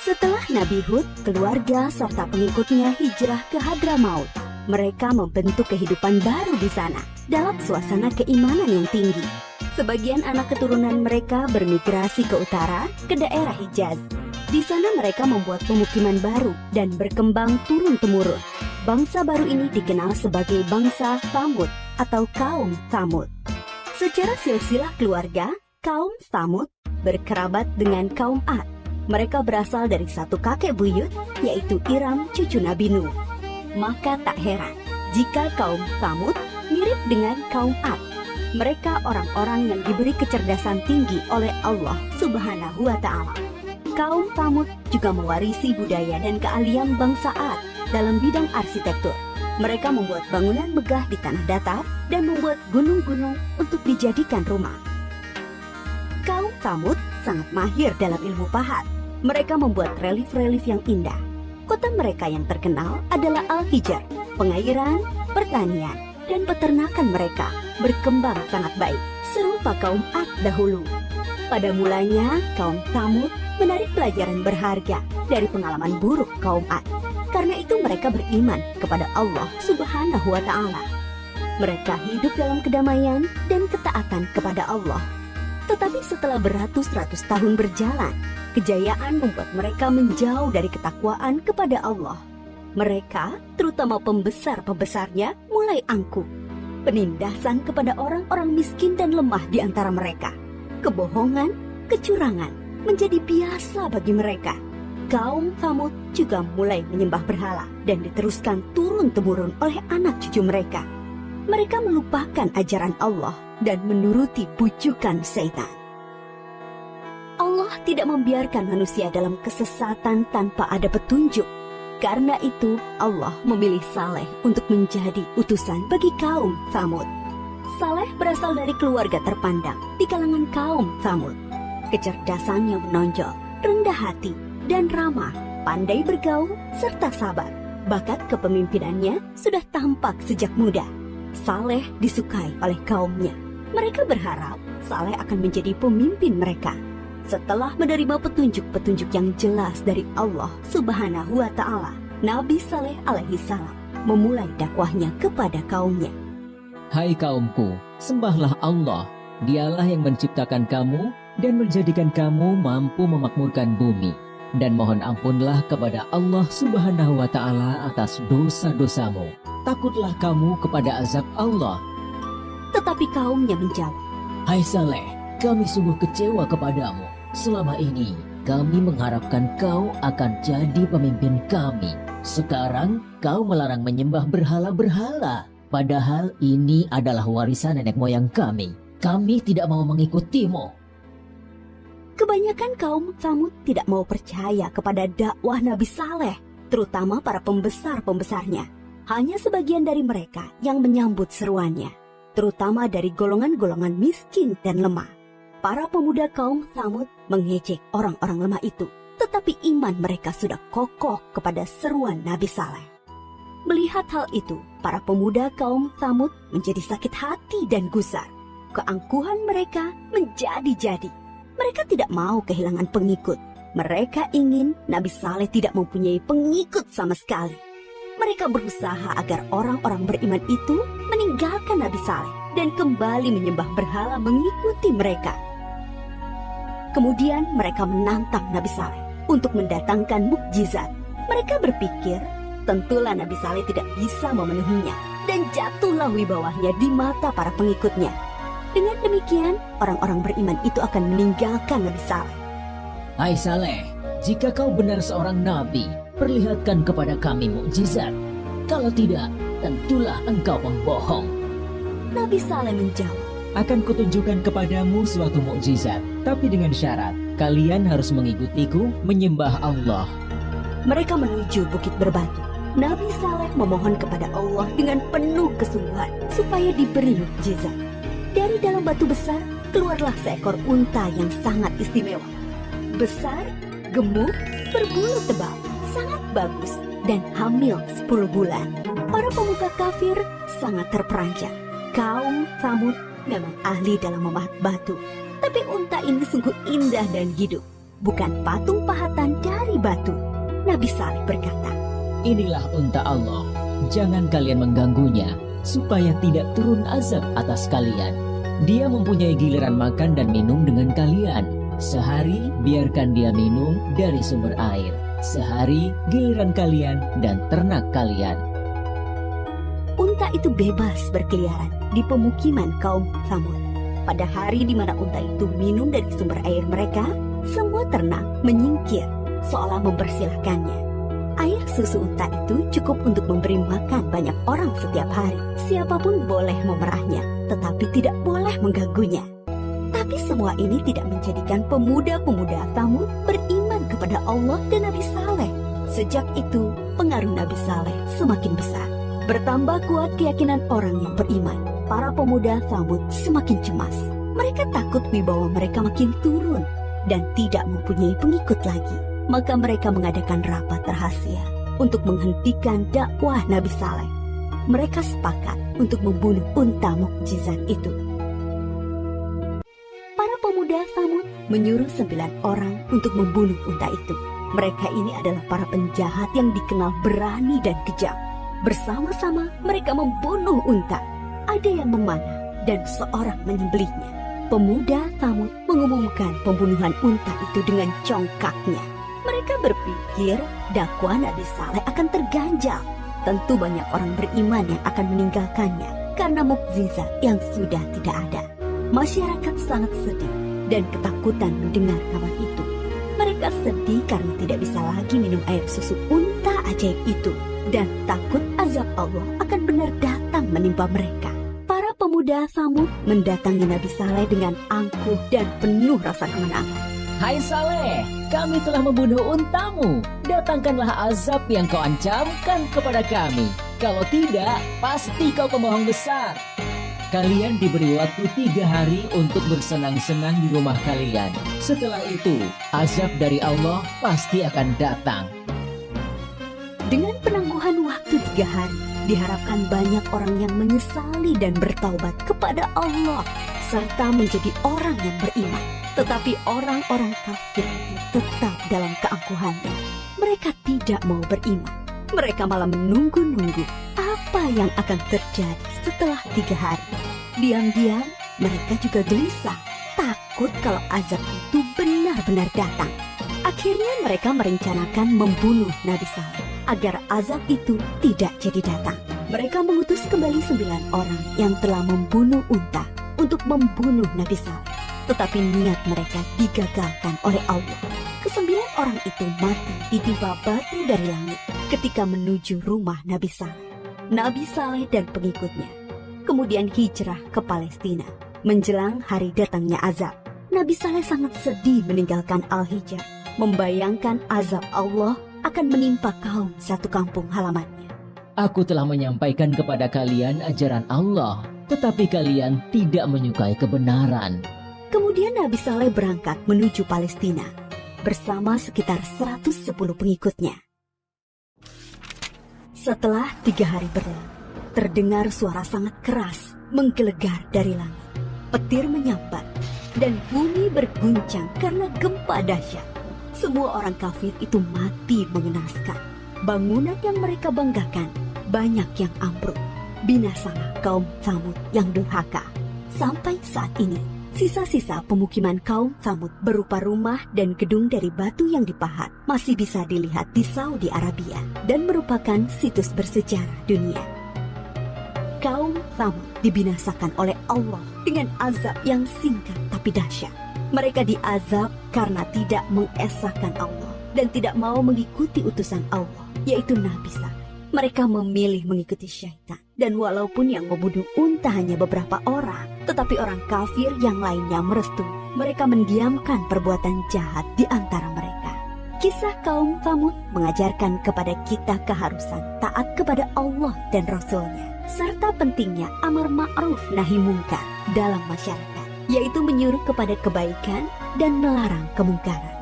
Setelah Nabi Hud, keluarga serta pengikutnya hijrah ke Hadramaut. Mereka membentuk kehidupan baru di sana dalam suasana keimanan yang tinggi. Sebagian anak keturunan mereka bermigrasi ke utara, ke daerah Hijaz. Di sana mereka membuat pemukiman baru dan berkembang turun-temurun. Bangsa baru ini dikenal sebagai bangsa Tsamud atau kaum Tsamud. Secara silsilah keluarga, kaum Tsamud berkerabat dengan kaum Ad. Mereka berasal dari satu kakek buyut, yaitu Iram cucu Nabi Nuh. Maka tak heran jika kaum Tsamud mirip dengan kaum Ad. Mereka orang-orang yang diberi kecerdasan tinggi oleh Allah Subhanahu wa Ta'ala. Kaum Tsamud juga mewarisi budaya dan keahlian bangsa Ad dalam bidang arsitektur. Mereka membuat bangunan megah di tanah datar dan membuat gunung-gunung untuk dijadikan rumah. Kaum Tsamud sangat mahir dalam ilmu pahat. Mereka membuat relief-relief yang indah. Kota mereka yang terkenal adalah Al-Hijr. Pengairan, pertanian, dan peternakan mereka berkembang sangat baik, serupa kaum Ad dahulu. Pada mulanya, kaum Tsamud menarik pelajaran berharga dari pengalaman buruk kaum Ad. Karena itu mereka beriman kepada Allah Subhanahu wa Ta'ala. Mereka hidup dalam kedamaian dan ketaatan kepada Allah. Tetapi setelah beratus-ratus tahun berjalan, kejayaan membuat mereka menjauh dari ketakwaan kepada Allah. Mereka, terutama pembesar-pembesarnya, mulai angkuh. Penindasan kepada orang-orang miskin dan lemah di antara mereka. Kebohongan, kecurangan menjadi biasa bagi mereka. Kaum Tsamud juga mulai menyembah berhala dan diteruskan turun-temurun oleh anak cucu mereka. Mereka melupakan ajaran Allah dan menuruti bujukan syaitan. Allah tidak membiarkan manusia dalam kesesatan tanpa ada petunjuk. Karena itu, Allah memilih Saleh untuk menjadi utusan bagi kaum Tsamud. Saleh berasal dari keluarga terpandang di kalangan kaum Tsamud. Kecerdasannya menonjol, rendah hati, dan ramah, pandai bergaul, serta sabar. Bakat kepemimpinannya sudah tampak sejak muda. Saleh disukai oleh kaumnya. Mereka berharap Saleh akan menjadi pemimpin mereka. Setelah menerima petunjuk-petunjuk yang jelas dari Allah Subhanahu wa Ta'ala, Nabi Saleh alaihi salam memulai dakwahnya kepada kaumnya. Hai kaumku, sembahlah Allah. Dialah yang menciptakan kamu dan menjadikan kamu mampu memakmurkan bumi. Dan mohon ampunlah kepada Allah Subhanahu wa Ta'ala atas dosa-dosamu. Takutlah kamu kepada azab Allah. Tetapi kaumnya menjawab, Hai Saleh, kami sungguh kecewa kepadamu. Selama ini kami mengharapkan kau akan jadi pemimpin kami. Sekarang kau melarang menyembah berhala-berhala. Padahal ini adalah warisan nenek moyang kami. Kami tidak mau mengikutimu. Kebanyakan kaum Tsamud tidak mau percaya kepada dakwah Nabi Saleh, terutama para pembesar-pembesarnya. Hanya sebagian dari mereka yang menyambut seruannya, terutama dari golongan-golongan miskin dan lemah. Para pemuda kaum Tsamud mengejek orang-orang lemah itu, tetapi iman mereka sudah kokoh kepada seruan Nabi Saleh. Melihat hal itu, para pemuda kaum Tsamud menjadi sakit hati dan gusar. Keangkuhan mereka menjadi-jadi. Mereka tidak mau kehilangan pengikut. Mereka ingin Nabi Saleh tidak mempunyai pengikut sama sekali. Mereka berusaha agar orang-orang beriman itu meninggalkan Nabi Saleh dan kembali menyembah berhala mengikuti mereka. Kemudian mereka menantang Nabi Saleh untuk mendatangkan mukjizat. Mereka berpikir, tentulah Nabi Saleh tidak bisa memenuhinya dan jatuhlah wibawahnya di mata para pengikutnya. Dengan demikian, orang-orang beriman itu akan meninggalkan Nabi Saleh. Hai Saleh, jika kau benar seorang nabi, perlihatkan kepada kami mukjizat. Kalau tidak, tentulah engkau pembohong. Nabi Saleh menjawab, Akan kutunjukkan kepadamu suatu mukjizat, tapi dengan syarat, kalian harus mengikutiku menyembah Allah. Mereka menuju Bukit Berbatu. Nabi Saleh memohon kepada Allah dengan penuh kesungguhan supaya diberi mukjizat. Dari dalam batu besar, keluarlah seekor unta yang sangat istimewa. Besar, gemuk, berbulu tebal, sangat bagus, dan hamil 10 bulan. Para pemuka kafir sangat terperanjat. Kaum Tsamud memang ahli dalam memahat batu. Tapi unta ini sungguh indah dan hidup. bukan patung pahatan dari batu. Nabi Saleh berkata, Inilah unta Allah, jangan kalian mengganggunya, supaya tidak turun azab atas kalian. Dia mempunyai giliran makan dan minum dengan kalian. Sehari biarkan dia minum dari sumber air. Sehari giliran kalian dan ternak kalian. Unta itu bebas berkeliaran di pemukiman kaum Tsamud. Pada hari di mana unta itu minum dari sumber air mereka, semua ternak menyingkir seolah mempersilahkannya. Air susu unta itu cukup untuk memberi makan banyak orang setiap hari. Siapapun boleh memerahnya, tetapi tidak boleh mengganggunya. Tapi semua ini tidak menjadikan pemuda-pemuda Tsamud beriman kepada Allah dan Nabi Saleh. Sejak itu, pengaruh Nabi Saleh semakin besar. Bertambah kuat keyakinan orang yang beriman. Para pemuda Tsamud semakin cemas. Mereka takut wibawa mereka makin turun dan tidak mempunyai pengikut lagi. Maka mereka mengadakan rapat rahasia untuk menghentikan dakwah Nabi Saleh. Mereka sepakat untuk membunuh unta mukjizat itu. Para pemuda Tsamud menyuruh 9 orang untuk membunuh unta itu. Mereka ini adalah para penjahat yang dikenal berani dan kejam. Bersama-sama mereka membunuh unta. Ada yang memanah dan seorang menyembelihnya. Pemuda Tsamud mengumumkan pembunuhan unta itu dengan congkaknya. Mereka berpikir dakwah Nabi Saleh akan terganjal. Tentu banyak orang beriman yang akan meninggalkannya karena mukjizat yang sudah tidak ada. Masyarakat sangat sedih dan ketakutan mendengar kabar itu. Mereka sedih karena tidak bisa lagi minum air susu unta ajaib itu dan takut azab Allah akan benar datang menimpa mereka. Para pemuda Tsamud mendatangi Nabi Saleh dengan angkuh dan penuh rasa kemenangan. Hai Saleh, kami telah membunuh untamu. Datangkanlah azab yang kau ancamkan kepada kami. Kalau tidak, pasti kau pembohong besar. Kalian diberi waktu 3 hari untuk bersenang-senang di rumah kalian. Setelah itu, azab dari Allah pasti akan datang. Dengan penangguhan waktu 3 hari, diharapkan banyak orang yang menyesali dan bertaubat kepada Allah, serta menjadi orang yang beriman. Tetapi orang-orang kafir itu tetap dalam keangkuhannya. Mereka tidak mau beriman. Mereka malah menunggu-nunggu apa yang akan terjadi setelah 3 hari. Diam-diam, mereka juga gelisah, takut kalau azab itu benar-benar datang. Akhirnya mereka merencanakan membunuh Nabi Saleh agar azab itu tidak jadi datang. Mereka mengutus kembali 9 orang yang telah membunuh unta untuk membunuh Nabi Saleh. Tetapi niat mereka digagalkan oleh Allah. Ke-9 orang itu mati ditimpa batu dari langit ketika menuju rumah Nabi Saleh. Nabi Saleh dan pengikutnya kemudian hijrah ke Palestina. Menjelang hari datangnya azab, Nabi Saleh sangat sedih meninggalkan Al-Hijr, membayangkan azab Allah akan menimpa kaum satu kampung halamannya. Aku telah menyampaikan kepada kalian ajaran Allah, tetapi kalian tidak menyukai kebenaran. Kemudian Nabi Saleh berangkat menuju Palestina bersama sekitar 110 pengikutnya. Setelah 3 hari berlalu, terdengar suara sangat keras menggelegar dari langit. Petir menyambar dan bumi berguncang karena gempa dahsyat. Semua orang kafir itu mati mengenaskan. Bangunan yang mereka banggakan banyak yang ambruk. Binasalah kaum Tsamud yang durhaka. Sampai saat ini, sisa-sisa pemukiman kaum Tsamud berupa rumah dan gedung dari batu yang dipahat masih bisa dilihat di Saudi Arabia dan merupakan situs bersejarah dunia. Kaum Tsamud dibinasakan oleh Allah dengan azab yang singkat tapi dahsyat. Mereka diazab karena tidak mengesahkan Allah dan tidak mau mengikuti utusan Allah, yaitu Nabi Saleh. Mereka memilih mengikuti syaitan. Dan walaupun yang membunuh unta hanya beberapa orang, tetapi orang kafir yang lainnya merestui. Mereka mendiamkan perbuatan jahat di antara mereka. Kisah kaum Tsamud mengajarkan kepada kita keharusan taat kepada Allah dan Rasul-Nya, serta pentingnya amar ma'ruf nahi mungkar dalam masyarakat, yaitu menyuruh kepada kebaikan dan melarang kemungkaran.